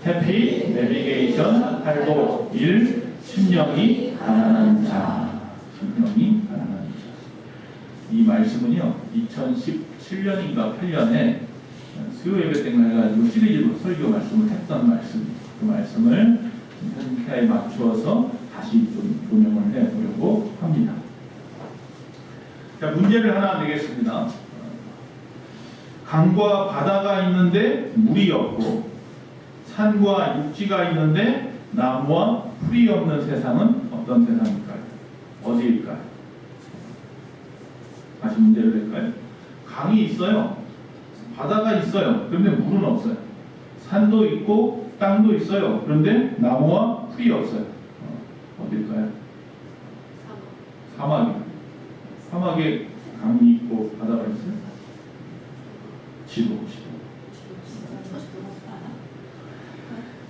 해피 내비게이션 팔복 1. 심령이 가난한 자. 심령이 가난한 자. 이 말씀은요 2017년인가 8년에 수요 예배 때 해가지고 시리즈로 설교 말씀을 했던 말씀입니다. 그 말씀을 현대에 맞추어서 다시 좀 조명을 해보려고 합니다. 자, 문제를 하나 내겠습니다. 강과 바다가 있는데 물이 없고 산과 육지가 있는데 나무와 풀이 없는 세상은 어떤 세상일까요? 어디일까요? 다시 문제를 낼까요? 강이 있어요. 바다가 있어요. 그런데 물은 없어요. 산도 있고 땅도 있어요. 그런데 나무와 풀이 없어요. 어딜까요? 사막이요. 사막에 강이 있고 바다가 있어요. 지도.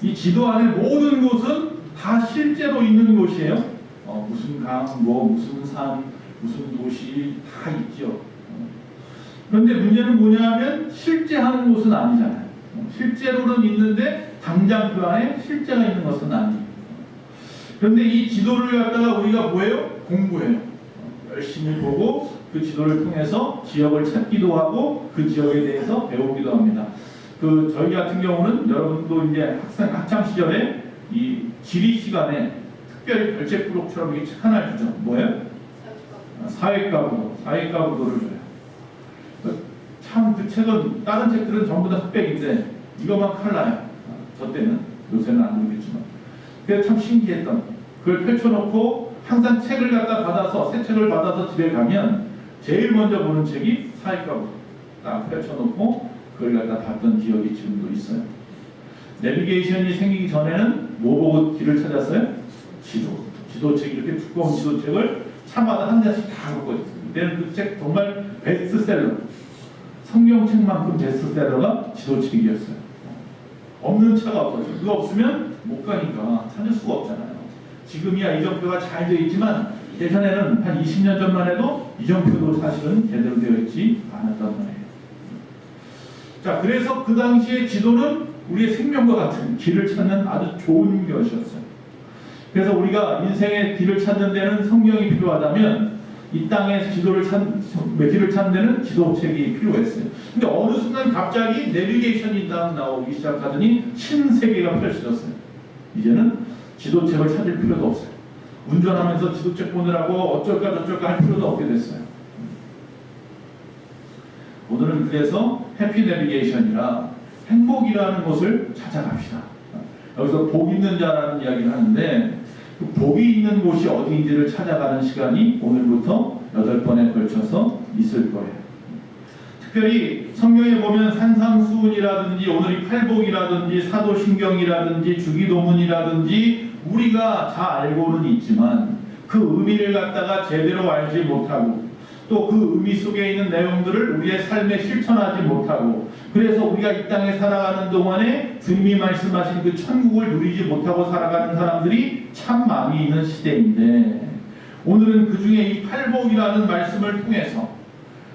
이 지도 안에 모든 곳은 다 실제로 있는 곳이에요. 무슨 강, 무슨 산, 무슨 도시 다 있죠. 그런데 문제는 뭐냐면 실제 하는 곳은 아니잖아요. 실제로는 있는데 당장 그 안에 실제가 있는 것은 아니에요. 그런데 이 지도를 갖다가 우리가 뭐예요? 공부해요. 열심히 보고 그 지도를 통해서 지역을 찾기도 하고 그 지역에 대해서 배우기도 합니다. 저희 같은 경우는 여러분도 이제 학창 시절에 이 지리 시간에 특별히 별책부록처럼 이렇게 책 하나 주죠. 뭐예요? 사회과부도를 줘요. 참 그 책은 다른 책들은 전부 다 흑백인데 이것만 칼라요. 저 때는, 요새는 안 그러겠지만. 그게 참 신기했던. 그걸 펼쳐놓고 항상 책을 갖다 받아서 새 책을 받아서 집에 가면 제일 먼저 보는 책이 사회과부도 딱 펼쳐놓고 그걸 갖다 봤던 기억이 지금도 있어요. 내비게이션이 생기기 전에는 뭐 보고 길을 찾았어요? 지도책, 이렇게 두꺼운 지도책을 차마다 한 잔씩 다 갖고 있어요. 그때는 그 책 정말 베스트셀러, 성경책만큼 베스트셀러가 지도책이었어요. 없는 차가 없어요. 그거 없으면 못 가니까 찾을 수가 없잖아요. 지금이야 이정표가 잘 되어 있지만 예전에는 한 20년 전만 해도 이정표도 사실은 제대로 되어 있지 않았단 말이에요. 자, 그래서 그 당시에 지도는 우리의 생명과 같은 길을 찾는 아주 좋은 것이었어요. 그래서 우리가 인생의 길을 찾는 데는 성경이 필요하다면 이 땅의 길을 찾는 데는 지도책이 필요했어요. 근데 어느 순간 갑자기 내비게이션이 나오기 시작하더니 신세계가 펼쳐졌어요. 이제는 지도책을 찾을 필요도 없어요. 운전하면서 지도책 보느라고 어쩔까 저쩔까 할 필요도 없게 됐어요. 오늘은 그래서 해피 내비게이션이라 행복이라는 것을 찾아갑시다. 여기서 복 있는 자라는 이야기를 하는데 그 복이 있는 곳이 어디인지를 찾아가는 시간이 오늘부터 8번에 걸쳐서 있을 거예요. 특별히 성경에 보면 산상수훈이라든지 오늘이 팔복이라든지 사도신경이라든지 주기도문이라든지 우리가 다 알고는 있지만 그 의미를 갖다가 제대로 알지 못하고 또 그 의미 속에 있는 내용들을 우리의 삶에 실천하지 못하고 그래서 우리가 이 땅에 살아가는 동안에 주님이 말씀하신 그 천국을 누리지 못하고 살아가는 사람들이 참 많이 있는 시대인데 오늘은 그 중에 이 팔복이라는 말씀을 통해서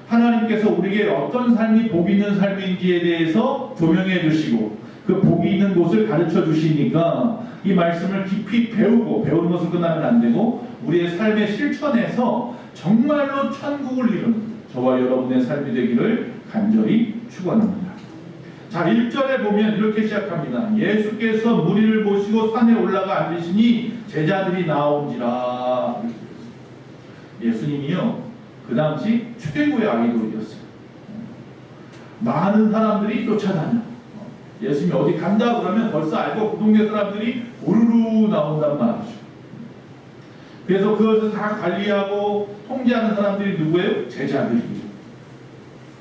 하나님께서 우리에게 어떤 삶이 복 있는 삶인지에 대해서 조명해 주시고 그 복이 있는 곳을 가르쳐 주시니까 이 말씀을 깊이 배우는 것을 끝나면 안 되고 우리의 삶의 실천에서 정말로 천국을 이루는 저와 여러분의 삶이 되기를 간절히 축원합니다. 자, 1절에 보면 이렇게 시작합니다. 예수께서 무리를 보시고 산에 올라가 앉으시니 제자들이 나온지라. 예수님이요 그 당시 최고의 아이돌이었어요. 많은 사람들이 쫓아다녀. 예수님이 어디 간다 그러면 벌써 알고 그 동네 사람들이 우르르 나온단 말이죠. 그래서 그것을 다 관리하고 통제하는 사람들이 누구예요? 제자들이죠.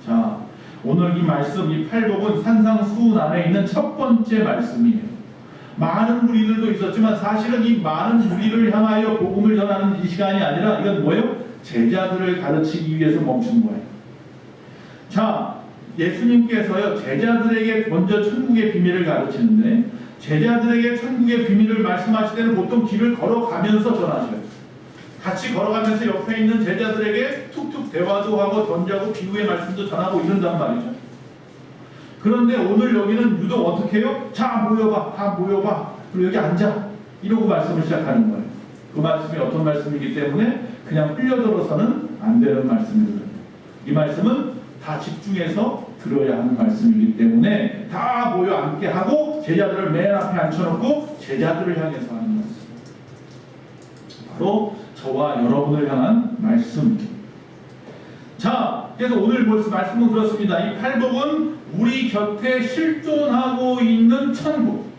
자, 오늘 이 말씀, 이 팔복은 산상수훈 안에 있는 첫 번째 말씀이에요. 많은 무리들도 있었지만 사실은 이 많은 무리를 향하여 복음을 전하는 이 시간이 아니라 이건 뭐예요? 제자들을 가르치기 위해서 멈춘 거예요. 자, 예수님께서요 제자들에게 먼저 천국의 비밀을 가르치는데 제자들에게 천국의 비밀을 말씀하실 때는 보통 길을 걸어가면서 전하셔요. 같이 걸어가면서 옆에 있는 제자들에게 툭툭 대화도 하고 던지고 비유의 말씀도 전하고 이런단 말이죠. 그런데 오늘 여기는 유독 어떻게 해요? 자, 모여봐, 다 모여봐, 그리고 여기 앉아, 이러고 말씀을 시작하는 거예요. 그 말씀이 어떤 말씀이기 때문에 그냥 흘려들어서는 안 되는 말씀이거든요. 이 말씀은 다 집중해서 들어야 하는 말씀이기 때문에 다 모여 앉게 하고 제자들을 맨 앞에 앉혀놓고 제자들을 향해서 하는 말씀, 바로 저와 여러분을 향한 말씀입니다. 자, 그래서 오늘 말씀은 그렇습니다. 이 팔복은 우리 곁에 실존하고 있는 천국,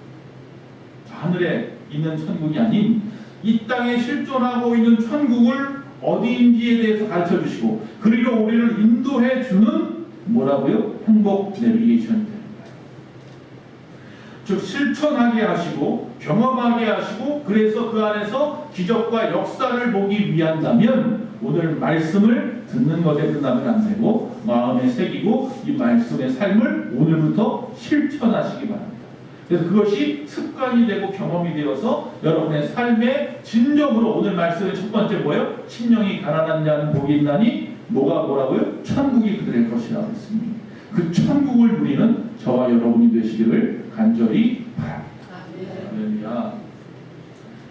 하늘에 있는 천국이 아닌 이 땅에 실존하고 있는 천국을 어디인지에 대해서 가르쳐 주시고, 그리고 우리를 인도해 주는 뭐라고요? 행복 내비게이션이 되는 거예요. 즉 실천하게 하시고 경험하게 하시고, 그래서 그 안에서 기적과 역사를 보기 위한다면 오늘 말씀을 듣는 것에 끝나면 안 되고 마음에 새기고 이 말씀의 삶을 오늘부터 실천하시기 바랍니다. 그래서 그것이 습관이 되고 경험이 되어서 여러분의 삶의 진정으로, 오늘 말씀의 첫 번째 뭐예요? 심령이 가난한 자는 복이 있나니 뭐라고요? 천국이 그들의 것이라고 했습니다. 그 천국을 누리는 저와 여러분이 되시기를 간절히 바랍니다. 할렐루야.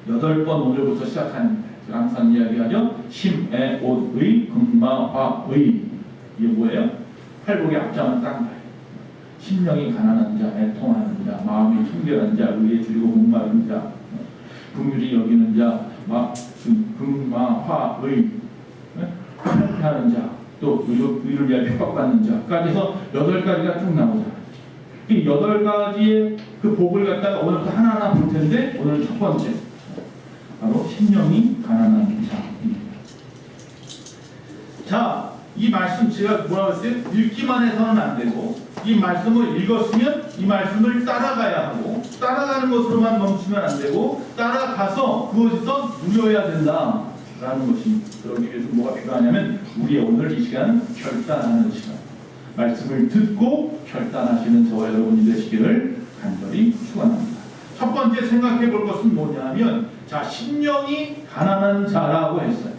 8번 오늘부터 시작하는, 항상 이야기하죠. 심의 옷의 금마화의, 이게 뭐예요? 팔복의 앞장은 딱 심령이 가난한 자, 애통하는 자, 마음이 청결한 자, 의에 줄이고 목마른 자, 긍휼히 여기는 자, 금마화의, 하는 자, 또 의를 위하여 핍박받는 자까지 해서 8가지가 쭉 나오잖아요. 이 8가지의 그 복을 갖다가 오늘부터 하나하나 볼 텐데, 오늘 첫 번째 바로 심령이 가난한 자입니다. 자, 이 말씀 제가 뭐라고 했어요? 읽기만 해서는 안 되고, 이 말씀을 읽었으면 이 말씀을 따라가야 하고, 따라가는 것으로만 멈추면 안 되고 따라가서 그것에서 누려야 된다라는 것입니다. 그러기 위해서 뭐가 필요하냐면 우리의 오늘 이 시간 결단하는 시간, 말씀을 듣고 결단하시는 저와 여러분이 되시기를 간절히 축원합니다. 첫 번째 생각해 볼 것은 뭐냐면, 자, 심령이 가난한 자라고 했어요.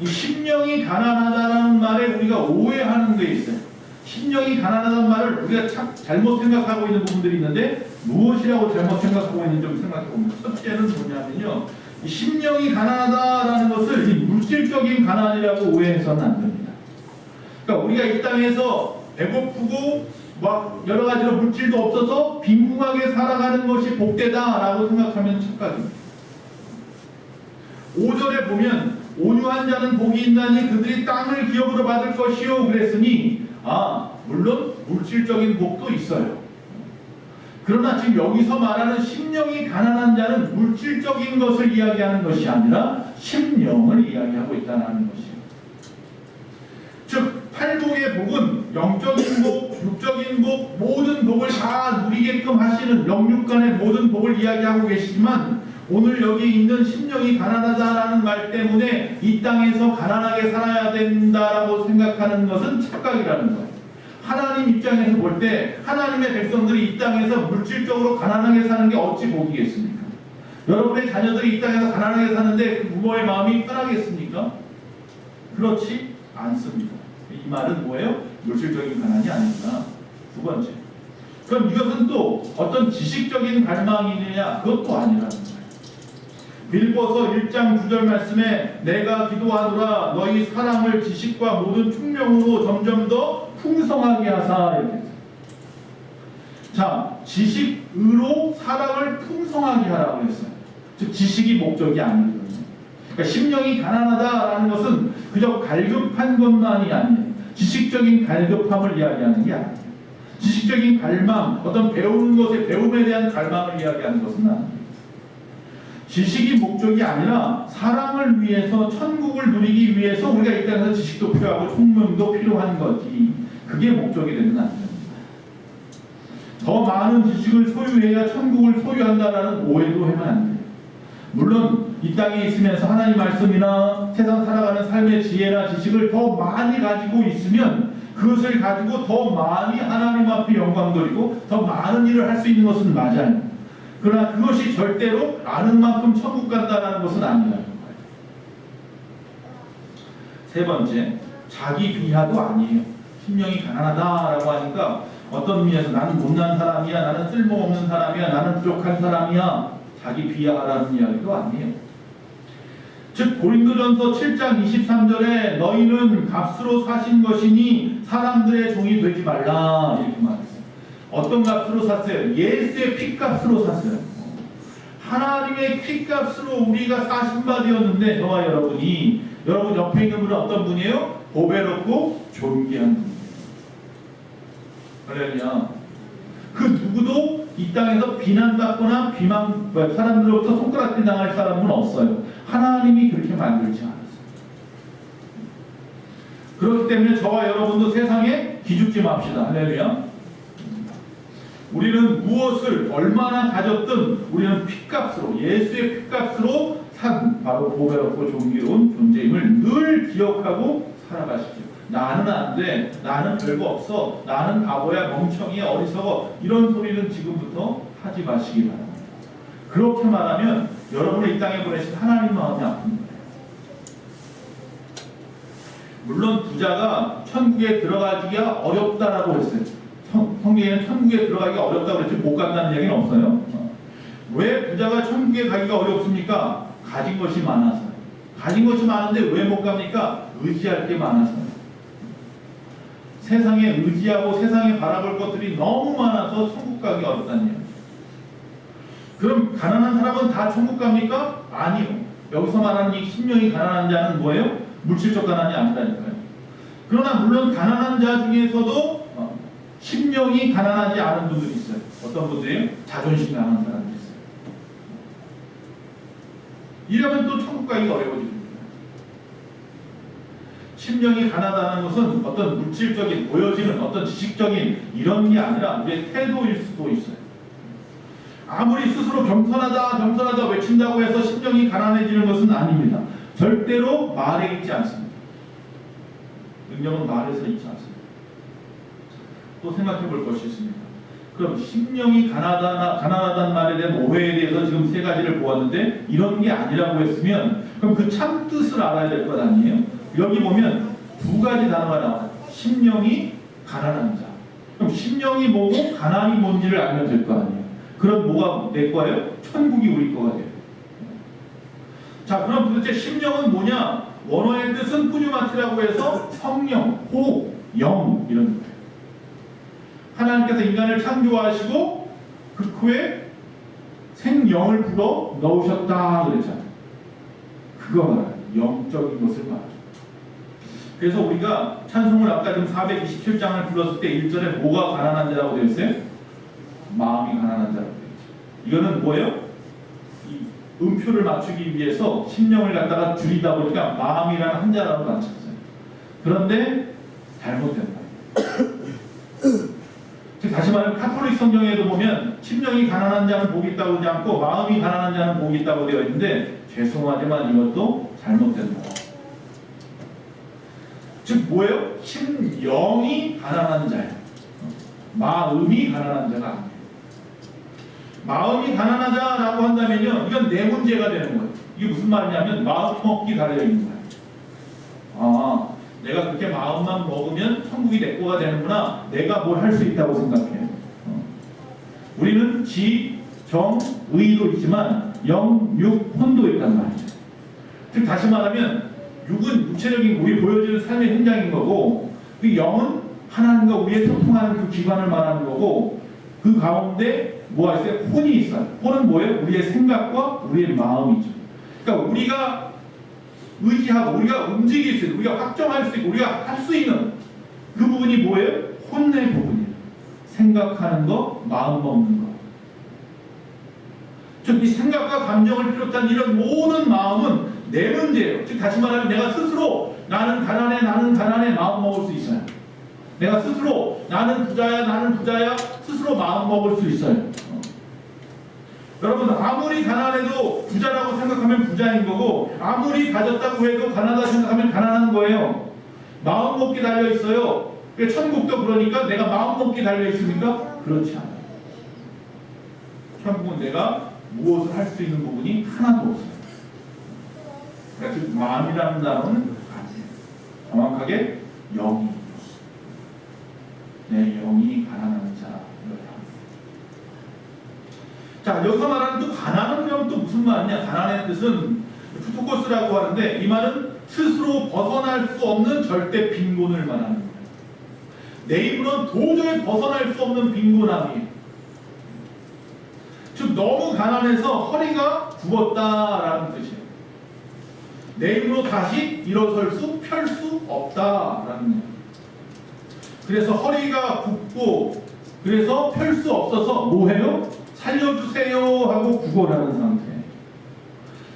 이 심령이 가난하다라는 말에 우리가 오해하는 게 있어요. 심령이 가난하다는 말을 우리가 참 잘못 생각하고 있는 부분들이 있는데, 무엇이라고 잘못 생각하고 있는지 좀 생각해 보면, 첫째는 뭐냐면요, 이 심령이 가난하다라는 것을 이 물질적인 가난이라고 오해해서는 안 됩니다. 그러니까 우리가 이 땅에서 배고프고 막 여러 가지로 물질도 없어서 빈궁하게 살아가는 것이 복되다라고 생각하면 착각입니다. 5절에 보면 온유한 자는 복이 있나니 그들이 땅을 기업으로 받을 것이요 그랬으니, 물론 물질적인 복도 있어요. 그러나 지금 여기서 말하는 심령이 가난한 자는 물질적인 것을 이야기하는 것이 아니라 심령을 이야기하고 있다는 것이에요. 즉 팔복의 복은 영적인 복, 육적인 복, 모든 복을 다 누리게끔 하시는 영육간의 모든 복을 이야기하고 계시지만, 오늘 여기 있는 심령이 가난하다라는 말 때문에 이 땅에서 가난하게 살아야 된다라고 생각하는 것은 착각이라는 거예요. 하나님 입장에서 볼 때 하나님의 백성들이 이 땅에서 물질적으로 가난하게 사는 게 어찌 복이겠습니까? 여러분의 자녀들이 이 땅에서 가난하게 사는데 그 부모의 마음이 편하겠습니까? 그렇지 않습니다. 이 말은 뭐예요? 물질적인 가난이 아닙니다. 두 번째, 그럼 이것은 또 어떤 지식적인 갈망이느냐? 그것도 아니라는 거예요. 빌보서 1장 9절 말씀에 내가 기도하노라 너희 사랑을 지식과 모든 총명으로 점점 더 풍성하게 하사, 이렇게 했어요. 자, 지식으로 사랑을 풍성하게 하라고 했어요. 즉 지식이 목적이 아니거든요. 그러니까 심령이 가난하다라는 것은 그저 갈급한 것만이 아니에요. 지식적인 갈급함을 이야기하는 게 아니에요. 지식적인 갈망, 어떤 배우는 것에, 배움에 대한 갈망을 이야기하는 것은 아니에요. 지식이 목적이 아니라 사랑을 위해서, 천국을 누리기 위해서 우리가 이 땅에서 지식도 필요하고 총명도 필요한 거지, 그게 목적이 되는 안 됩니다. 더 많은 지식을 소유해야 천국을 소유한다라는 오해도 하면 안 돼요. 물론 이 땅에 있으면서 하나님 말씀이나 세상 살아가는 삶의 지혜나 지식을 더 많이 가지고 있으면 그것을 가지고 더 많이 하나님 앞에 영광 돌리고 더 많은 일을 할 수 있는 것은 맞아요. 그러나 그것이 절대로 아는 만큼 천국 간다는 것은 아니라는 거예요. 세 번째, 자기 비하도 아니에요. 심령이 가난하다라고 하니까 어떤 의미에서 나는 못난 사람이야, 나는 쓸모없는 사람이야, 나는 부족한 사람이야, 자기 비하하라는 이야기도 아니에요. 즉 고린도전서 7장 23절에 너희는 값으로 사신 것이니 사람들의 종이 되지 말라 이렇게 말했어요. 어떤 값으로 샀어요? 예수의 피값으로 샀어요. 하나님의 피값으로 우리가 사신 바 되었는데 저와 여러분이, 여러분 옆에 있는 분은 어떤 분이에요? 보배롭고 존귀한 분이에요. 할렐루야. 그 누구도 이 땅에서 비난받거나 사람들로부터 손가락질 당할 사람은 없어요. 하나님이 그렇게 만들지 않았어요. 그렇기 때문에 저와 여러분도 세상에 기죽지 맙시다. 할렐루야. 우리는 무엇을 얼마나 가졌든 우리는 피값으로, 예수의 피값으로 산 바로 보배롭고 존귀로운 존재임을 늘 기억하고 살아가십시오. 나는 안 돼, 나는 별거 없어, 나는 바보야, 멍청이야, 어리석어, 이런 소리는 지금부터 하지 마시기 바랍니다. 그렇게 말하면 여러분을 이 땅에 보내신 하나님 마음이 아픕니다. 물론 부자가 천국에 들어가기가 어렵다라고 했어요. 성경에는 천국에 들어가기가 어렵다고 그랬지 못 간다는 얘기는 없어요. 왜 부자가 천국에 가기가 어렵습니까? 가진 것이 많아서요. 가진 것이 많은데 왜 못 갑니까? 의지할 게 많아서요. 세상에 의지하고 세상에 바라볼 것들이 너무 많아서 천국 가기 어렵다는 얘기예요. 그럼 가난한 사람은 다 천국 갑니까? 아니요. 여기서 말하는 이 심령이 가난한 자는 뭐예요? 물질적 가난이 아니라니까요. 그러나 물론 가난한 자 중에서도 심령이 가난하지 않은 분들이 있어요. 어떤 분들이요? 자존심 강한 사람들이 있어요. 이러면 또 천국 가기가 어려워집니다. 심령이 가난하다는 것은 어떤 물질적인, 보여지는 어떤 지식적인 이런 게 아니라 우리의 태도일 수도 있어요. 아무리 스스로 겸손하다 외친다고 해서 심령이 가난해지는 것은 아닙니다. 절대로 말에 있지 않습니다. 능력은 말에서 있지 않습니다. 또 생각해 볼 것이 있습니다. 그럼 심령이 가난하다는 말에 대한 오해에 대해서 지금 세 가지를 보았는데 이런 게 아니라고 했으면 그럼 그 참 뜻을 알아야 될 것 아니에요? 여기 보면 두 가지 단어가 나와요. 심령이 가난한 자. 그럼 심령이 뭐고 가난이 뭔지를 알면 될 거 아니에요. 그럼 뭐가 내 거예요? 천국이 우리 거가 돼요. 자, 그럼 도대체 심령은 뭐냐? 원어의 뜻은 뿌뉴마티라고 해서 성령, 호흡, 영 이런 거예요. 하나님께서 인간을 창조하시고 그 후에 생영을 불어 넣으셨다 그랬잖아요. 그거 말아요. 영적인 것을 말아요. 그래서 우리가 찬송을 아까 지금 427장을 불렀을 때 1절에 뭐가 가난한 자라고 되어 있어요? 마음이 가난한 자라고 되어 있죠. 이거는 뭐예요? 이 음표를 맞추기 위해서 심령을 갖다가 줄이다 보니까 마음이라는 한자라고 맞췄어요. 그런데 잘못된다. 즉 다시 말하면 카톨릭 성경에도 보면 심령이 가난한 자는 복이 있다고 하지 않고 마음이 가난한 자는 복이 있다고 되어 있는데 죄송하지만 이것도 잘못된다. 즉 뭐예요? 심령이 가난한 자예요. 마음이 가난한 자가 아니에요. 마음이 가난하자라고 한다면요, 이건 내 문제가 되는 거예요. 이게 무슨 말이냐면 마음 먹기 달려 있는 거예요. 아, 내가 그렇게 마음만 먹으면 천국이 내 거가 되는구나. 내가 뭘 할 수 있다고 생각해요. 우리는 지, 정, 의도 있지만 영, 육, 혼도 있단 말이죠. 즉 다시 말하면 육은 육체적인 우리 보여지는 삶의 현장인 거고 그 영은 하나님과 우리의 소통하는 그 기관을 말하는 거고 그 가운데 뭐가 있어요? 혼이 있어요. 혼은 뭐예요? 우리의 생각과 우리의 마음이죠. 그러니까 우리가 의지하고 우리가 움직일 수 있고 우리가 확정할 수 있고 우리가 할 수 있는 그 부분이 뭐예요? 혼의 부분이에요. 생각하는 거, 마음 먹는 거. 즉 이 생각과 감정을 비롯한 이런 모든 마음은 내 문제예요. 즉 다시 말하면 내가 스스로 나는 가난해 마음 먹을 수 있어요. 내가 스스로 나는 부자야 스스로 마음 먹을 수 있어요. 여러분 아무리 가난해도 부자라고 생각하면 부자인 거고 아무리 가졌다고 해도 가난하다 생각하면 가난한 거예요. 마음 먹기 달려 있어요. 천국도 그러니까 내가 마음 먹기 달려 있습니까? 그렇지 않아요. 천국은 내가 무엇을 할 수 있는 부분이 하나도 없어요. 그러니까 마음이라는 단어는 아니에요. 정확하게 영이 내 영이 가난한 자, 여기서 말하는 또 가난하면 또 무슨 말이냐? 가난의 뜻은 푸토코스라고 하는데 이 말은 스스로 벗어날 수 없는 절대 빈곤을 말하는 거예요. 내 입으로는 도저히 벗어날 수 없는 빈곤함이에요. 즉 너무 가난해서 허리가 굽었다라는 뜻이에요. 내 힘으로 다시 일어설 수, 펼 수 없다라는 거예요. 그래서 허리가 굽고 그래서 펼 수 없어서 뭐해요? 살려주세요 하고 구걸하는 상태.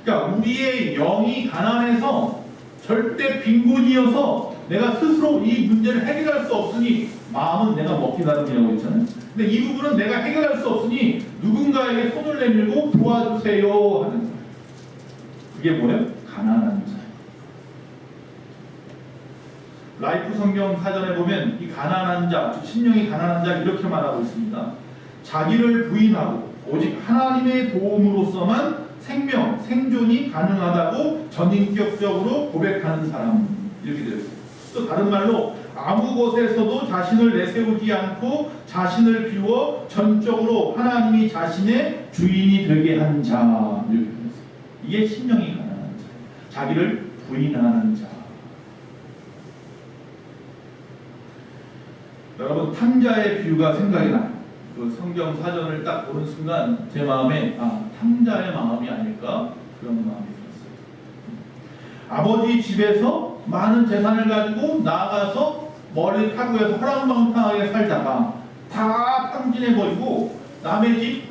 그러니까 우리의 영이 가난해서 절대 빈곤이어서 내가 스스로 이 문제를 해결할 수 없으니 마음은 내가 먹기 나름이라고 했잖아요. 근데 이 부분은 내가 해결할 수 없으니 누군가에게 손을 내밀고 도와주세요 하는 거예요. 그게 뭐예요? 가난한 자. 라이프 성경 사전에 보면 이 가난한 자, 즉 심령이 가난한 자 이렇게 말하고 있습니다. 자기를 부인하고 오직 하나님의 도움으로서만 생명, 생존이 가능하다고 전인격적으로 고백하는 사람 이렇게 되어 있어요. 또 다른 말로 아무 것에서도 자신을 내세우지 않고 자신을 비워 전적으로 하나님이 자신의 주인이 되게 한 자 이렇게 되어 있어요. 이게 심령이 가난한 자, 자기를 부인하는 자. 여러분 탕자의 비유가 생각이 나요. 그 성경 사전을 딱 보는 순간 제 마음에 탕자의 마음이 아닐까 그런 마음이 들었어요. 아버지 집에서 많은 재산을 가지고 나가서 머리 타고 해서 호랑방탕하게 살다가 다 탕진해버리고 남의 집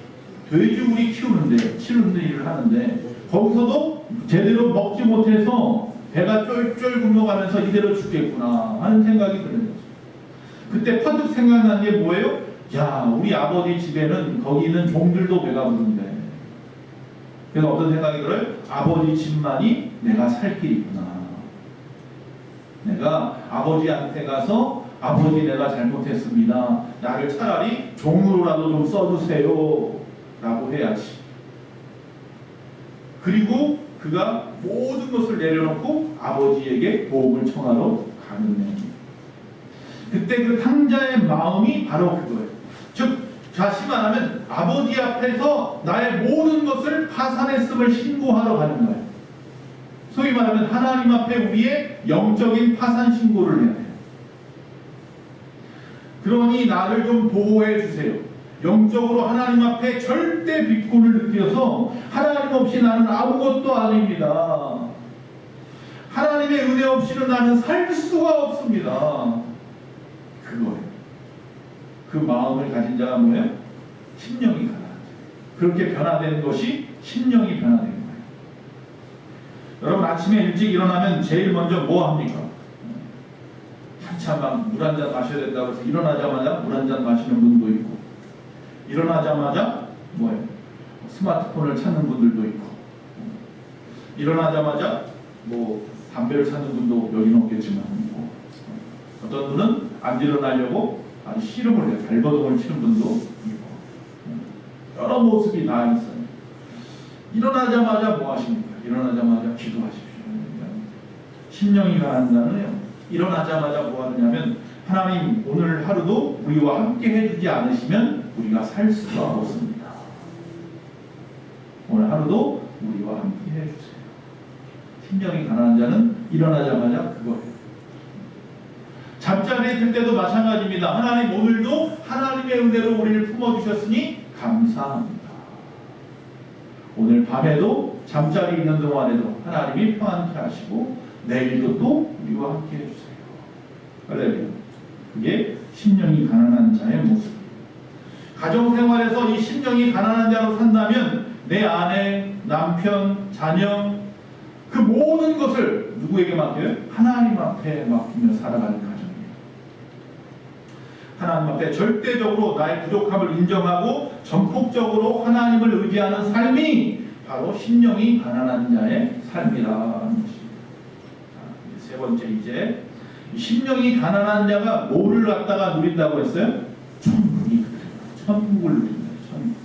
돼지우리 키우는 일을 하는데 거기서도 제대로 먹지 못해서 배가 쫄쫄 굶어가면서 이대로 죽겠구나 하는 생각이 드는 거죠. 그때 퍼뜩 생각난 게 뭐예요? 야, 우리 아버지 집에는 거기 있는 종들도 배가 부른데. 그래서 어떤 생각이 들어요? 아버지 집만이 내가 살 길이구나. 내가 아버지한테 가서 아버지 내가 잘못했습니다. 나를 차라리 종으로라도 좀 써주세요. 라고 해야지. 그리고 그가 모든 것을 내려놓고 아버지에게 도움을 청하러 가는 내용. 그때 그 탕자의 마음이 바로 그거예요. 즉 다시 말하면 아버지 앞에서 나의 모든 것을 파산했음을 신고하러 가는 거예요. 소위 말하면 하나님 앞에 우리의 영적인 파산 신고를 해야 돼요. 그러니 나를 좀 보호해 주세요. 영적으로 하나님 앞에 절대 빈곤을 느껴서 하나님 없이 나는 아무것도 아닙니다. 하나님의 은혜 없이는 나는 살 수가 없습니다. 그거예요. 그 마음을 가진 자가 뭐예요? 심령이 가난한 자. 그렇게 변화된 것이 심령이 변화된 거예요. 여러분 아침에 일찍 일어나면 제일 먼저 뭐 합니까? 한참 막 물 한 잔 마셔야 된다고 해서 일어나자마자 물 한 잔 마시는 분도 있고 일어나자마자 뭐예요? 스마트폰을 찾는 분들도 있고 일어나자마자 뭐 담배를 찾는 분도 여기는 없겠지만 있고 어떤 분은 안 일어나려고 아주 씨름을 해요. 발버둥을 치는 분도 있고 여러 모습이 다 있어요. 일어나자마자 뭐 하십니까? 일어나자마자 기도하십시오. 심령이 가난한 자는요. 일어나자마자 뭐 하느냐면 하나님 오늘 하루도 우리와 함께 해주지 않으시면 우리가 살 수가 없습니다. 오늘 하루도 우리와 함께 해주세요. 심령이 가난한 자는 일어나자마자 그거예요. 잠자리에 들 때도 마찬가지입니다. 하나님 오늘도 하나님의 은혜로 우리를 품어주셨으니 감사합니다. 오늘 밤에도 잠자리 있는 동안에도 하나님이 평안케 하시고 내일도 또 우리와 함께 해주세요. 할렐루야. 그게 심령이 가난한 자의 모습. 가정생활에서 이 심령이 가난한 자로 산다면 내 아내, 남편, 자녀 그 모든 것을 누구에게 맡겨요? 하나님 앞에 맡기며 살아가는 가정이에요. 하나님 앞에 절대적으로 나의 부족함을 인정하고 전폭적으로 하나님을 의지하는 삶이 바로 심령이 가난한 자의 삶이라는 것입니다. 세 번째 이제 심령이 가난한 자가 뭐를 갖다가 누린다고 했어요? 천국이 천국을 누린다. 천국.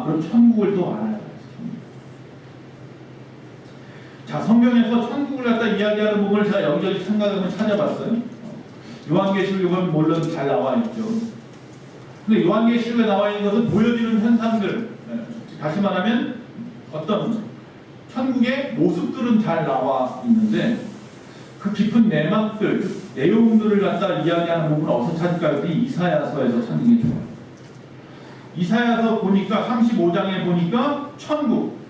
그럼 천국을 또 알아야 돼요. 자, 성경에서 천국을 갖다 이야기하는 부분을 제가 여기저기 생각하면 찾아봤어요. 요한계시록에 보면 물론 잘 나와 있죠. 근데 요한계시록에 나와 있는 것은 보여지는 현상들, 다시 말하면 어떤 천국의 모습들은 잘 나와 있는데 그 깊은 내막들, 그 내용들을 갖다 이야기하는 부분은 어디서 찾을까요? 이사야서에서 찾는 게 좋아요. 이사야서 보니까 35장에 보니까 천국,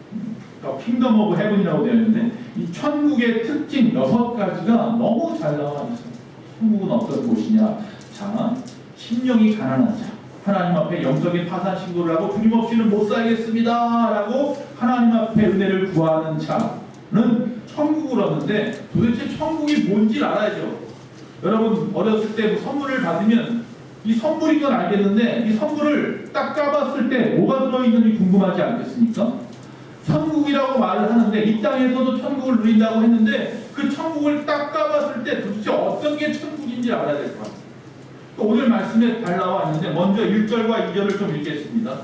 킹덤 오브 헤븐이라고 되어 있는데 이 천국의 특징 6가지가 너무 잘 나와 있어요. 천국은 어떤 곳이냐? 자, 심령이 가난한 자, 하나님 앞에 영적인 파산 신고를 하고 주님 없이는 못 살겠습니다 라고 하나님 앞에 은혜를 구하는 자는 천국을 얻는데 도대체 천국이 뭔지 알아야죠. 여러분 어렸을 때 선물을 받으면 이 선물인 건 알겠는데 이 선물을 딱 까봤을 때 뭐가 들어있는지 궁금하지 않겠습니까? 천국이라고 말을 하는데 이 땅에서도 천국을 누린다고 했는데 그 천국을 딱 까봤을 때 도대체 어떤 게 천국인지 알아야 될 것 같아요. 오늘 말씀에 잘 나와 있는데 먼저 1절과 2절을 좀 읽겠습니다.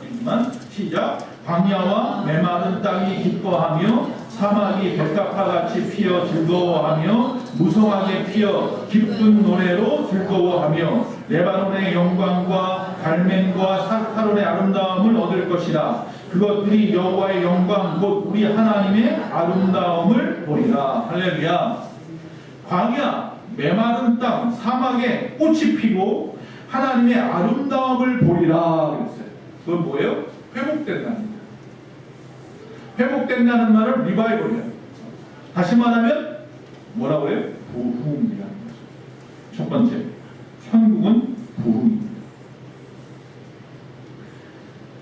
시작. 광야와 메마른 땅이 기뻐하며 사막이 백합화같이 피어 즐거워하며 무성하게 피어 기쁜 노래로 즐거워하며 레바논의 영광과 갈멜과 사타론의 아름다움을 얻을 것이라. 그것들이 여호와의 영광 곧 우리 하나님의 아름다움을 보리라. 할렐루야. 광야, 메마른 땅, 사막에 꽃이 피고 하나님의 아름다움을 보리라 그랬어요. 그건 뭐예요? 회복된다는 거예요. 회복된다는 말은 리바이벌이에요. 다시 말하면 뭐라고 해요? 부흥이라는 거죠. 첫 번째, 천국은 부흥입니다.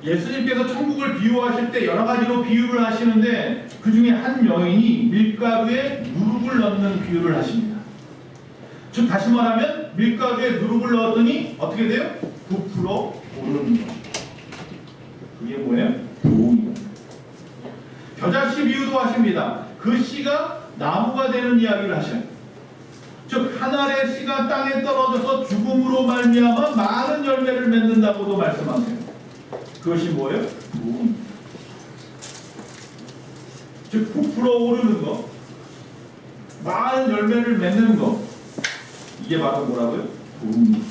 예수님께서 천국을 비유하실 때 여러 가지로 비유를 하시는데 그 중에 한 여인이 밀가루에 누룩을 넣는 비유를 하십니다. 즉 다시 말하면 밀가루에 누룩을 넣었더니 어떻게 돼요? 부풀어 오르는 거죠. 그게 뭐예요? 부흥이에요. 겨자씨 비유도 하십니다. 그 씨가 나무가 되는 이야기를 하셔요. 즉 한 알의 씨가 땅에 떨어져서 죽음으로 말미암아 많은 열매를 맺는다고도 말씀하세요. 그것이 뭐예요? 부흥. 즉 부풀어 오르는 것, 많은 열매를 맺는 것, 이게 바로 뭐라고요? 부흥.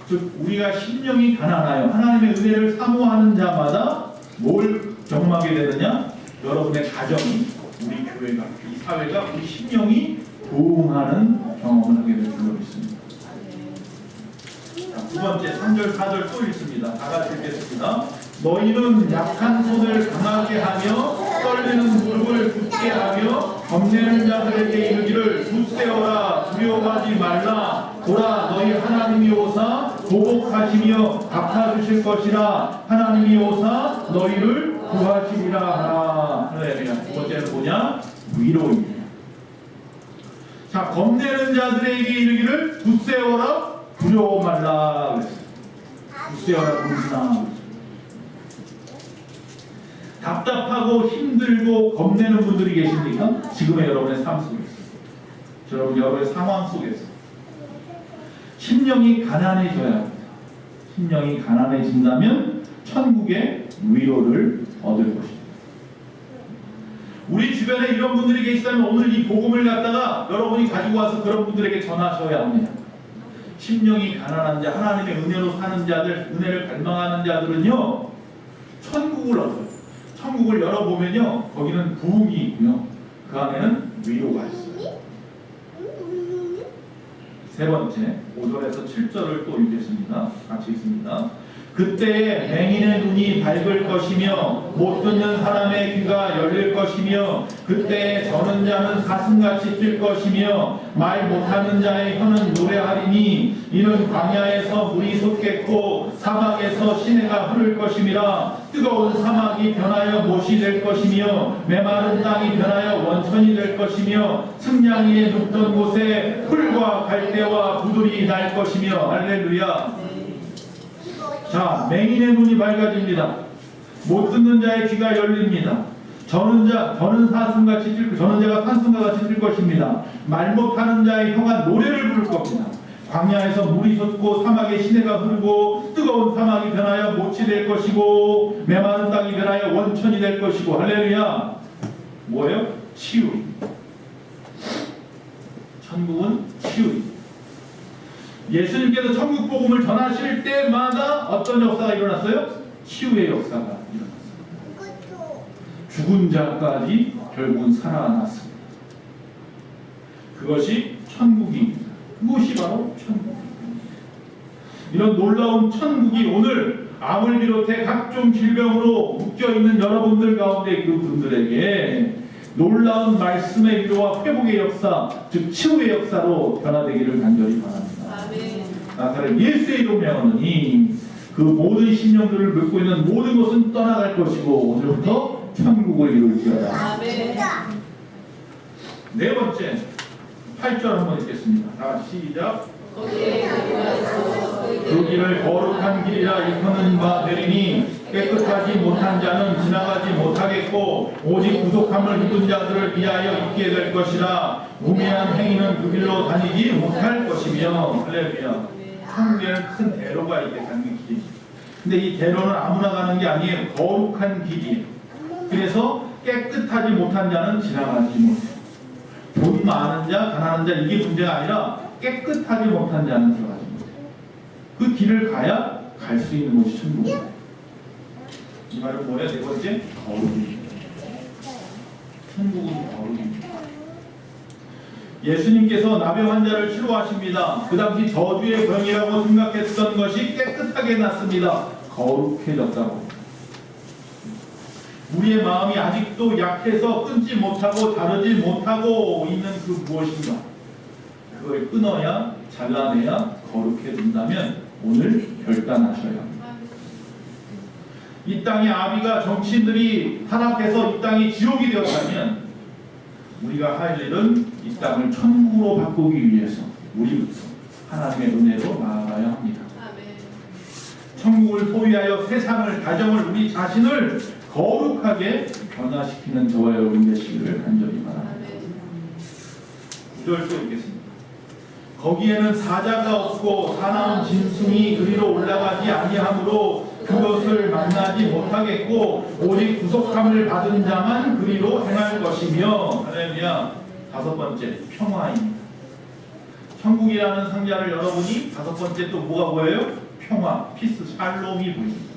즉 우리가 심령이 가난하여 하나님의 은혜를 사모하는 자마다 뭘 경험하게 되느냐? 여러분의 가정이, 우리 교회가, 이 사회가, 우리 심령이 부흥하는 경험을 하게 될 줄로 믿습니다. 자, 두 번째 3절 4절 또 읽습니다. 다 같이 읽겠습니다. 너희는 약한 손을 강하게 하며 떨리는 무릎을 굳게 하며 겁내는 자들에게 이르기를 굳세어라 두려워하지 말라 보라 너희 하나님이 오사 보복하시며 갚아주실 것이라 하나님이 오사 너희를 구하시리라 하라. 할렐루야. 두 번째는 뭐냐? 위로입니다. 자, 겁내는 자들에게 이르기를 굳세어라 두려워 말라 그랬어요. 굳세어라 무슨아. 답답하고 힘들고 겁내는 분들이 계십니까? 지금의 여러분의 삶 속에서, 여러분의 상황 속에서 심령이 가난해져야 합니다. 심령이 가난해진다면 천국의 위로를 얻을 것입니다. 우리 주변에 이런 분들이 계시다면 오늘 이 복음을 갖다가 여러분이 가지고 와서 그런 분들에게 전하셔야 합니다. 심령이 가난한 자, 하나님의 은혜로 사는 자들, 은혜를 갈망하는 자들은요 천국을 얻어요. 천국을 열어보면요 거기는 부흥이 있고요 그 안에는 위로가 있어요. 세 번째 5절에서 7절을 또 읽겠습니다. 같이 읽습니다. 그때에 맹인의 눈이 밝을 것이며 못 듣는 사람의 귀가 열릴 것이며 그때에 저는 자는 사슴같이 뛸 것이며 말 못하는 자의 혀는 노래하리니 이는 광야에서 물이 솟겠고 사막에서 시내가 흐를 것임이라. 뜨거운 사막이 변하여 못이 될 것이며 메마른 땅이 변하여 원천이 될 것이며 승냥이에 눕던 곳에 풀과 갈대와 부들이 날 것이며. 할렐루야. 자, 맹인의 눈이 밝아집니다. 못 듣는 자의 귀가 열립니다. 저는 사슴같이 저는 자가 산슴과 같이 뛸 것입니다. 말 못하는 자의 혀가 노래를 부를 겁니다. 광야에서 물이 솟고 사막에 시내가 흐르고 뜨거운 사막이 변하여 못이 될 것이고 메마른 땅이 변하여 원천이 될 것이고. 할렐루야. 뭐예요? 치유. 천국은 치유. 예수님께서 천국 복음을 전하실 때마다 어떤 역사가 일어났어요? 치유의 역사가 일어났어요. 죽은 자까지 결국은 살아났습니다. 그것이 천국입니다. 그것이 바로 천국입니다. 이런 놀라운 천국이 오늘 암을 비롯해 각종 질병으로 묶여있는 여러분들 가운데 그 분들에게 놀라운 말씀의 위로와 회복의 역사, 즉 치유의 역사로 변화되기를 간절히 바랍니다. 나사렛 예수의 이름 명하노니 그 모든 신령들을 묶고 있는 모든 것은 떠나갈 것이고 오늘부터 천국을 이룰지어다. 네 번째 8절 한번 읽겠습니다. 다 같이 시작. 그 길을 거룩한 길이라 일컫는 바 되리니 깨끗하지 못한 자는 지나가지 못하겠고 오직 부족함을 입은 자들을 위하여 있게 될 것이라. 우매한 행위는 그 길로 다니지 못할 것이며. 할렐루야. 천국에는 큰 대로가 있겠다는 길이죠. 근데 이 대로는 아무나 가는 게 아니에요. 거룩한 길이에요. 그래서 깨끗하지 못한 자는 지나가지 못해요. 돈 많은 자, 가난한 자 이게 문제가 아니라 깨끗하지 못한 자는 들어가지 못해요. 그 길을 가야 갈 수 있는 곳이 천국이에요. 이 말은 뭐예요? 네 번째, 거룩입니다. 천국은 거룩입니다. 예수님께서 나병 환자를 치료하십니다. 그 당시 저주의 병이라고 생각했던 것이 깨끗하게 났습니다. 거룩해졌다고. 우리의 마음이 아직도 약해서 끊지 못하고 자르지 못하고 있는 그 무엇인가, 그걸 끊어야, 잘라내야 거룩해진다면 오늘 결단하셔야 합니다. 이 땅의 아비가 정치인들이 탄압해서 이 땅이 지옥이 되었다면 우리가 할 일은 이 땅을 천국으로 바꾸기 위해서 우리부터 하나님의 은혜로 나아가야 합니다. 천국을 소유하여 세상을, 가정을, 우리 자신을 거룩하게 변화시키는 저와 여러분 되시기를 간절히 바랍니다. 9절도 읽겠습니다. 거기에는 사자가 없고 사나운 짐승이 그리로 올라가지 아니하므로 그것을 만나지 못하겠고 오직 구속함을 받은 자만 그리로 행할 것이며. 할렐루야. 다섯 번째, 평화입니다. 천국이라는 상자를 열어보니 다섯 번째 또 뭐가 보여요? 평화, 피스, 샬롬이 보입니다.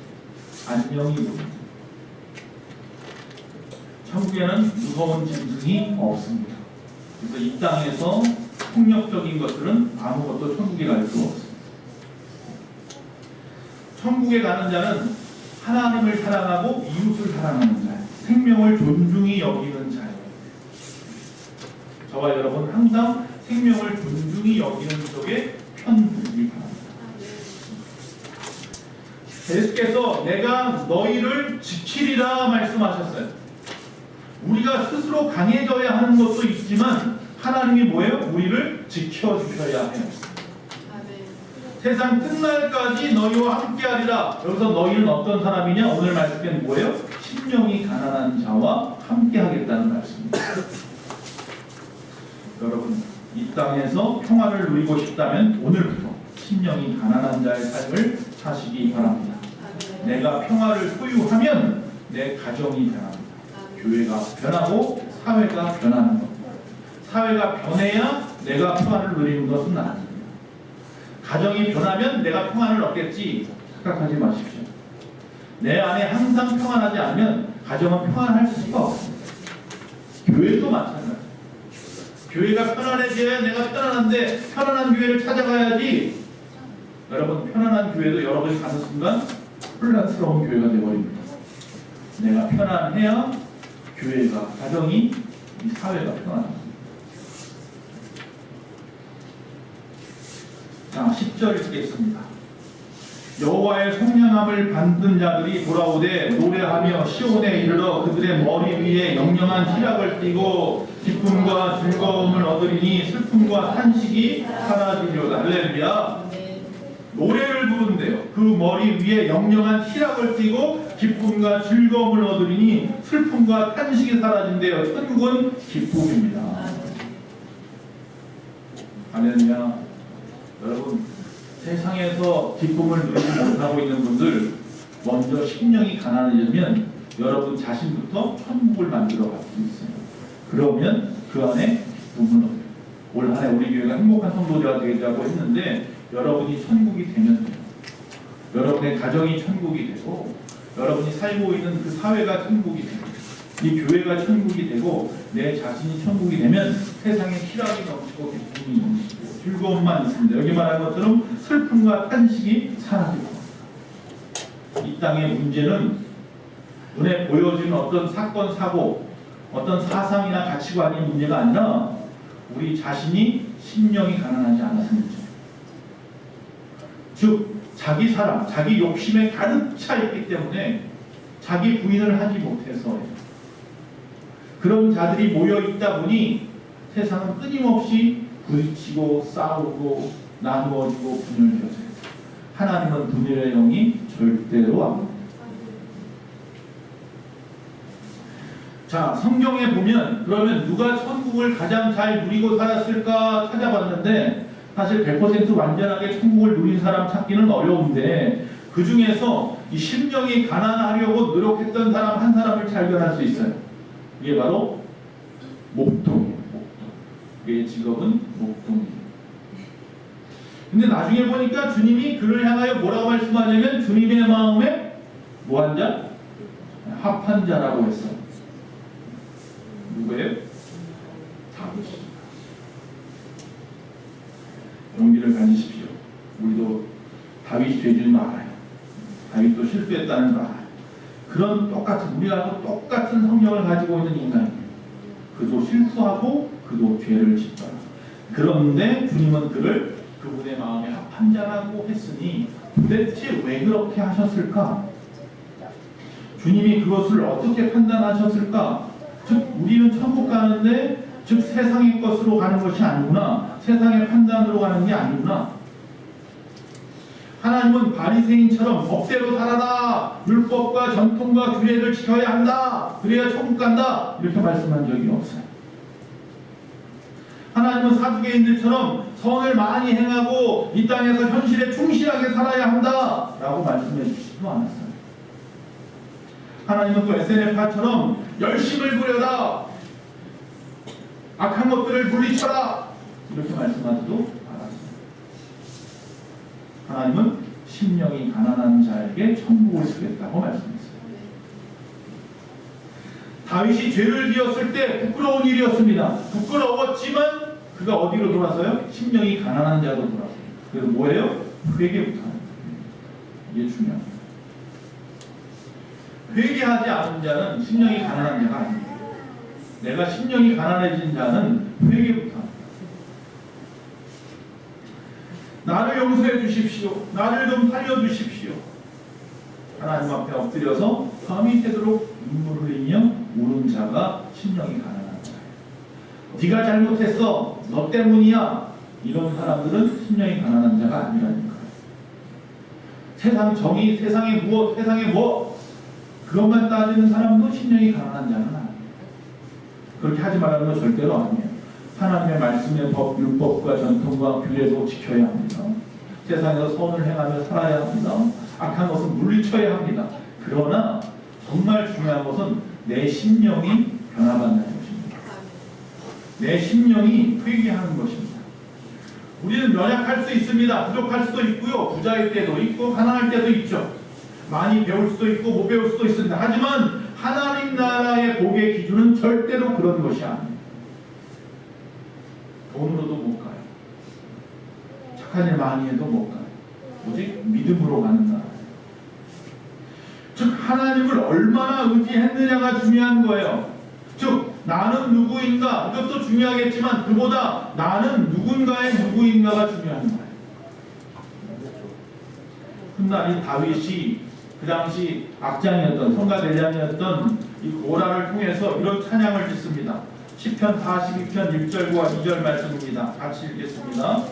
안녕이 보입니다. 천국에는 무서운 짐승이 없습니다. 그래서 이 땅에서 폭력적인 것들은 아무것도 천국에 갈 수 없습니다. 천국에 가는 자는 하나님을 사랑하고 이웃을 사랑하는 자예요. 생명을 존중히 여기는 자예요. 저와 여러분 항상 생명을 존중히 여기는 쪽에 편들기 바랍니다. 예수께서 내가 너희를 지키리라 말씀하셨어요. 우리가 스스로 강해져야 하는 것도 있지만 하나님이 뭐예요? 우리를 지켜주셔야 해요. 세상 끝날까지 너희와 함께하리라. 여기서 너희는 어떤 사람이냐? 오늘 말씀은 뭐예요? 심령이 가난한 자와 함께하겠다는 말씀입니다. 여러분, 이 땅에서 평화를 누리고 싶다면 오늘부터 심령이 가난한 자의 삶을 사시기 바랍니다. 내가 평화를 소유하면 내 가정이 변합니다. 교회가 변하고 사회가 변하는 것. 사회가 변해야 내가 평화를 누리는 것은 아닙니다. 가정이 변하면 내가 평안을 얻겠지 생각하지 마십시오. 내 안에 항상 평안하지 않으면 가정은 평안할 수가 없습니다. 교회도 마찬가지입니다. 교회가 편안해져야 내가 편안한데 편안한 교회를 찾아가야지. 여러분, 편안한 교회도 여러분이 가는 순간 혼란스러운 교회가 되어버립니다. 내가 편안해야 교회가, 가정이, 이 사회가 평안합니다. 자, 10절 읽겠습니다. 여호와의 성령함을 받는 자들이 돌아오되 노래하며 시온에 이르러 그들의 머리 위에 영영한 희락을 띠고 기쁨과 즐거움을 얻으리니 슬픔과 탄식이 사라지리로다. 할렐루야. 노래를 부른대요. 그 머리 위에 영영한 희락을 띠고 기쁨과 즐거움을 얻으리니 슬픔과 탄식이 사라진대요. 천국은 기쁨입니다. 할렐루야. 여러분, 세상에서 기쁨을 누리지 못하고 있는 분들, 먼저 심령이 가난해지면 여러분 자신부터 천국을 만들어 갈 수 있어요. 그러면 그 안에 기쁨을 얻어요. 올 한해 우리 교회가 행복한 성도제가 되자고 했는데 여러분이 천국이 되면 돼요. 여러분의 가정이 천국이 되고 여러분이 살고 있는 그 사회가 천국이 되고 이 교회가 천국이 되고 내 자신이 천국이 되면 세상에 희락이 넘치고 기쁨이 넘치고 즐거움만 있습니다. 여기 말한 것처럼 슬픔과 탄식이 사라질 겁니다. 이 땅의 문제는 눈에 보여지는 어떤 사건, 사고, 어떤 사상이나 가치관의 문제가 아니라 우리 자신이 심령이 가난하지 않아서 문제예요. 즉 자기 사랑, 자기 욕심에 가득 차 있기 때문에 자기 부인을 하지 못해서 그런 자들이 모여 있다 보니 세상은 끊임없이 부딪히고 싸우고 나누어지고 분열되어져 있어요. 하나님은 분열의 영이 절대로 안 옵니다. 자, 성경에 보면 그러면 누가 천국을 가장 잘 누리고 살았을까 찾아봤는데 사실 100% 완전하게 천국을 누린 사람 찾기는 어려운데 그 중에서 이 심령이 가난하려고 노력했던 사람 한 사람을 발견할 수 있어요. 이게 바로 목동이에요. 목동. 그의 직업은 목동이에요. 근데 나중에 보니까 주님이 그를 향하여 뭐라고 말씀하냐면 주님의 마음에 뭐한 자? 합한 자라고 했어요. 누구예요? 다윗이. 용기를 가지십시오. 우리도 다윗이 되지는 알아요. 다윗도 실수했다는 거 알아요. 그런 똑같은 우리하고 똑같은 성령을 가지고 있는 인간이에요. 그도 실수하고 그도 죄를 짓더라. 그런데 주님은 그를 그분의 마음에 합한 자라고 했으니 도대체 왜 그렇게 하셨을까? 주님이 그것을 어떻게 판단하셨을까? 즉 우리는 천국 가는데 즉 세상의 것으로 가는 것이 아니구나. 세상의 판단으로 가는 게 아니구나. 하나님은 바리새인처럼 법대로 살아라. 율법과 전통과 규례를 지켜야 한다. 그래야 천국 간다. 이렇게 말씀한 적이 없어요. 하나님은 사두개인들처럼 선을 많이 행하고 이 땅에서 현실에 충실하게 살아야 한다. 라고 말씀해 주시지도 않았어요. 하나님은 또 SNF파처럼 열심을 부려라. 악한 것들을 물리쳐라. 이렇게 말씀하지도 않았어요. 하나님은 심령이 가난한 자에게 천국을 주겠다고 말씀했어요. 다윗이 죄를 지었을 때 부끄러운 일이었습니다. 부끄러웠지만 그가 어디로 돌아서요? 심령이 가난한 자로 돌아서요. 그래서 뭐예요? 회개부터 하는 거예요. 이게 중요합니다. 회개하지 않은 자는 심령이 가난한 자가 아닙니다. 내가 심령이 가난해진 자는 회개부터 합니다. 나를 용서해 주십시오. 나를 좀 살려주십시오. 하나님 앞에 엎드려서 밤이 새도록 눈물 흘리며 우는 자가 심령이 가난한 자예요. 네가 잘못했어. 너 때문이야. 이런 사람들은 심령이 가난한 자가 아니라니까요. 세상 정의, 세상의 무엇, 세상의 뭐 그것만 따지는 사람도 심령이 가난한 자는 아니에요. 그렇게 하지 말라는 건 절대로 아니에요. 하나님의 말씀의 법, 율법과 전통과 규례도 지켜야 합니다. 세상에서 선을 행하며 살아야 합니다. 악한 것은 물리쳐야 합니다. 그러나 정말 중요한 것은 내 심령이 변화받는 것입니다. 내 심령이 회개하는 것입니다. 우리는 연약할 수 있습니다. 부족할 수도 있고요. 부자일 때도 있고 가난할 때도 있죠. 많이 배울 수도 있고 못 배울 수도 있습니다. 하지만 하나님 나라의 복의 기준은 절대로 그런 것이 아닙니다. 돈으로도 못 가요. 착한 일 많이 해도 못 가요. 오직 믿음으로 가는 나라예요. 즉 하나님을 얼마나 의지했느냐가 중요한 거예요. 즉 나는 누구인가 이것도 중요하겠지만 그보다 나는 누군가의 누구인가가 중요한 거예요. 훗날 이 다윗이 그 당시 악장이었던 성가대장이었던 이 고라를 통해서 이런 찬양을 짓습니다. 시편 42편 1절과 2절 말씀입니다. 같이 읽겠습니다.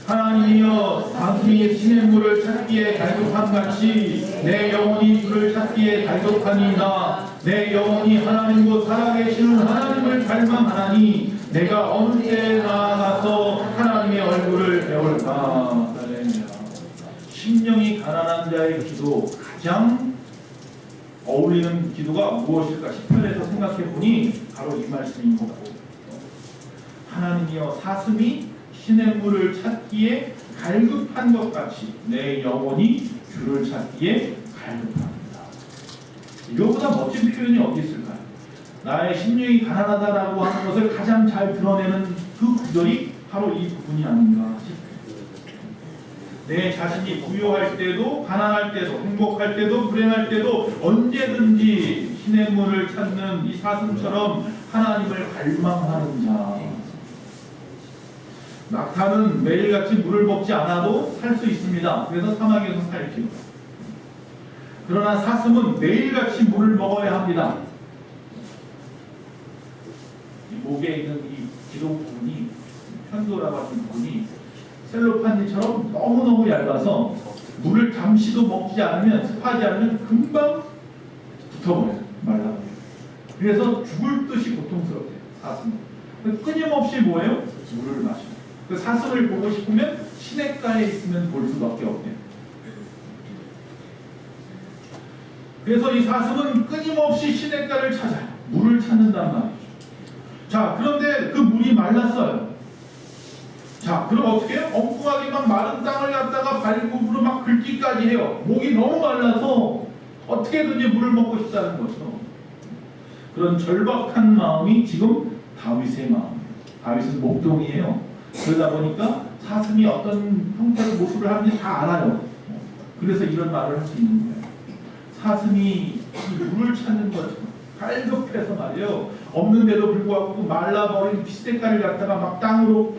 하나님이여 사슴이 시냇물을 찾기에 갈급함같이 내 영혼이 주를 찾기에 갈급하니이다. 내 영혼이 하나님 곧 살아계시는 하나님을 갈망하나니 내가 어느 때에 나아가서 하나님의 얼굴을 배울까. 심령이 가난한 자의 기도 가장 어울리는 기도가 무엇일까 시편에서 생각해 보니 바로 이 말씀인 것 같아요. 하나님이여 사슴이 시냇물을 찾기에 갈급한 것 같이 내 영혼이 주를 찾기에 갈급합니다. 이거보다 멋진 표현이 어디 있을까요? 나의 심령이 가난하다라고 하는 것을 가장 잘 드러내는 그 구절이 바로 이 부분이 아닌가 싶어요. 내 자신이 부유할 때도 가난할 때도 행복할 때도 불행할 때도 언제든지 시냇물을 찾는 이 사슴처럼 하나님을 갈망하는 자. 낙타는 매일같이 물을 먹지 않아도 살 수 있습니다. 그래서 사막에서 살지요. 그러나 사슴은 매일같이 물을 먹어야 합니다. 이 목에 있는 이 기록 부분이 편도라고 하는 부분이 셀로판지처럼 너무너무 얇아서 물을 잠시도 먹지 않으면 습하지 않으면 금방 붙어버려요. 말라버려요. 그래서 죽을 듯이 고통스럽대요. 사슴은. 끊임없이 뭐예요? 물을 마셔요. 그 사슴을 보고 싶으면 시냇가에 있으면 볼 수밖에 없대요. 그래서 이 사슴은 끊임없이 시냇가를 찾아요. 물을 찾는단 말이죠. 자, 그런데 그 물이 말랐어요. 자, 그럼 어떻게 해요? 엉뚱하게 막 마른 땅을 갖다가 발굽으로 막 긁기까지 해요. 목이 너무 말라서 어떻게든지 물을 먹고 싶다는 거죠. 그런 절박한 마음이 지금 다윗의 마음이에요. 다윗은 목동이에요. 그러다 보니까 사슴이 어떤 형태의 모습을 하는지 다 알아요. 그래서 이런 말을 할 수 있는 거예요. 사슴이 물을 찾는 거죠. 갈급해서 말이에요. 없는데도 불구하고 말라버린 시냇가를 갖다가 막 땅으로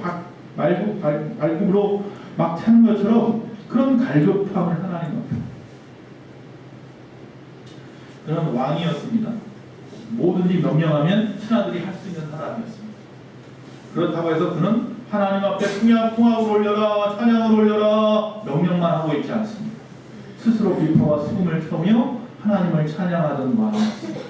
발굽으로 막 찾는 것처럼 그런 갈급함을 하나님 앞에. 그런 왕이었습니다. 뭐든지 명령하면 신하들이 할 수 있는 사람이었습니다. 그렇다고 해서 그는 하나님 앞에 풍악을 올려라, 찬양을 올려라 명령만 하고 있지 않습니다. 스스로 비파와 수금을 펴며 하나님을 찬양하던 왕이었습니다.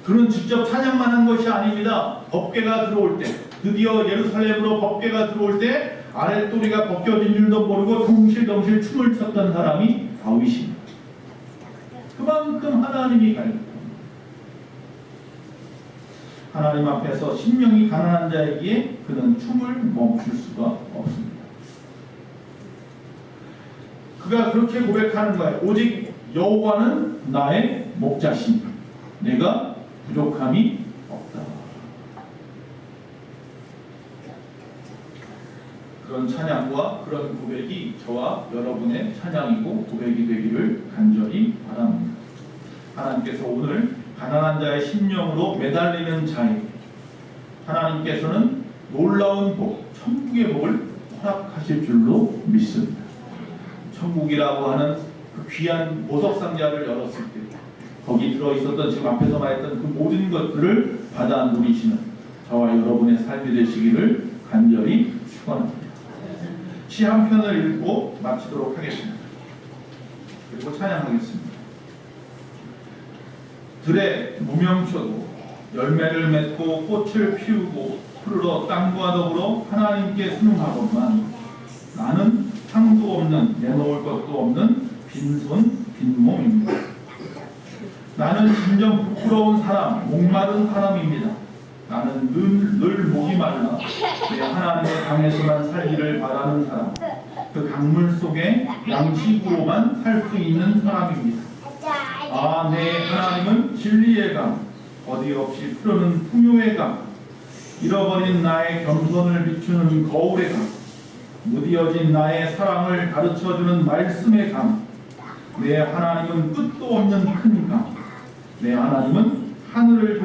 그는 직접 찬양만 한 것이 아닙니다. 법궤가 들어올 때, 드디어 예루살렘으로 법궤가 들어올 때 아랫도리가 벗겨진 줄도 모르고 덩실덩실 춤을 췄던 사람이 다윗입니다. 그만큼 하나님이 갈급합니다. 하나님 앞에서 심령이 가난한 자에게 그는 춤을 멈출 수가 없습니다. 그가 그렇게 고백하는 거예요. 오직 여호와는 나의 목자시니 내가 부족함이 없다. 그런 찬양과 그런 고백이 저와 여러분의 찬양이고 고백이 되기를 간절히 바랍니다. 하나님께서 오늘 가난한 자의 심령으로 매달리는 자에게 하나님께서는 놀라운 복, 천국의 복을 허락하실 줄로 믿습니다. 천국이라고 하는 그 귀한 보석상자를 열었을 때 거기 들어있었던 지금 앞에서 말했던 그 모든 것들을 받아 누리시는 저와 여러분의 삶이 되시기를 간절히 축원합니다. 시 한 편을 읽고 마치도록 하겠습니다. 그리고 찬양하겠습니다. 들에 무명초도 열매를 맺고 꽃을 피우고 푸르러 땅과 더불어 하나님께 순응하건만 나는 상도 없는 내놓을 것도 없는 빈손 빈몸입니다. 나는 진정 부끄러운 사람, 목마른 사람입니다. 나는 늘 목이 말라 내 하나님의 강에서만 살기를 바라는 사람, 그 강물 속에 양식으로만 살 수 있는 사람입니다. 아, 내 하나님은 진리의 강, 어디 없이 흐르는 풍요의 강, 잃어버린 나의 겸손을 비추는 거울의 강, 무디어진 나의 사랑을 가르쳐주는 말씀의 강, 내 하나님은 끝도 없는 큰 강, 내 하나님은 하늘을